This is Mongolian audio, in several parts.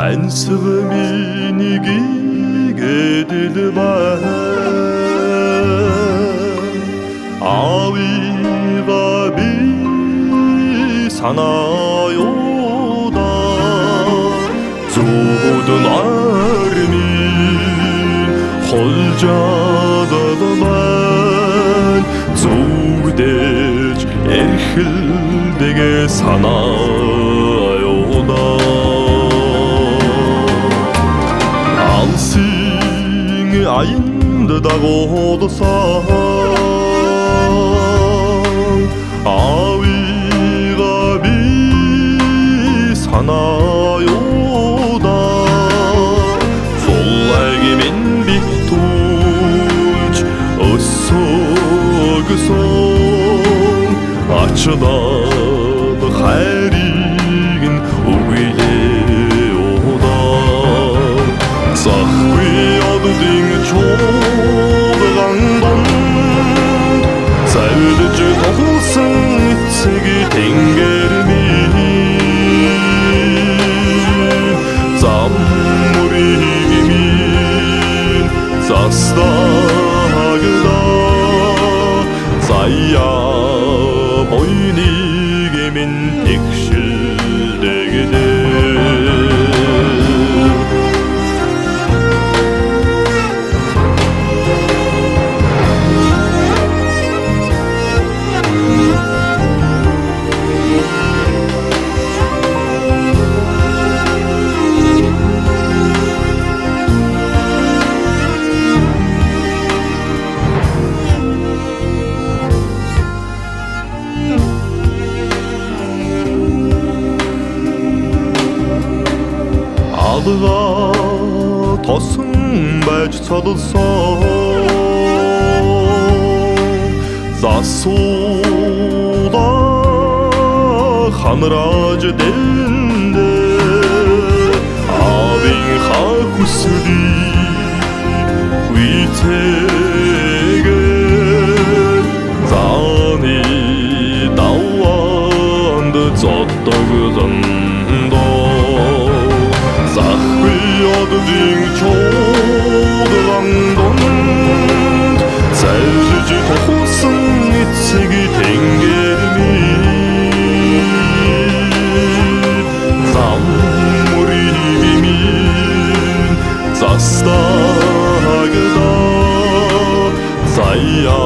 Ансгаминик гэдэлбай Авига би санаёда Зүудэн армин холжадалман Зүгдэж эрхэлдэгэ санаёда Алсын айнд дагуулсан Авига би санаёда Фуллаги мен битүүлж өссөгсөн Ачнаад хайрыг нь үгүйлээ удаа Сахви оддын чуулган донд Савдж тоглосон эцэг тэнгэр минь Заммурыг минь застагда Заяа бойныг минь тэгшилдэгдээ Адга тосон байж цодолсон Засуда ханраж дэндэ Авинха хүсди үйтэгээр Заны даванд зоддогдон Оддын чуулган донд Савдж тоглосон эцэг тэнгэр минь Заммурыг минь застагда Заяа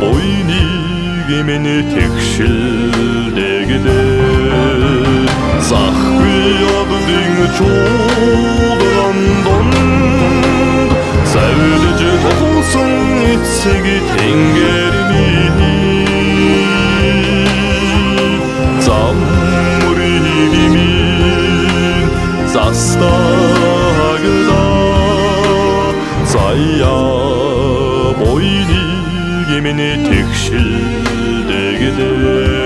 бойныг минь тэгшилдэгдээ Сахви оддын чуулган донд Савдж тоглосон эцэг тэнгэр минь Заммурыг минь застагда Заяа бойныг минь тэгшилдэгдээ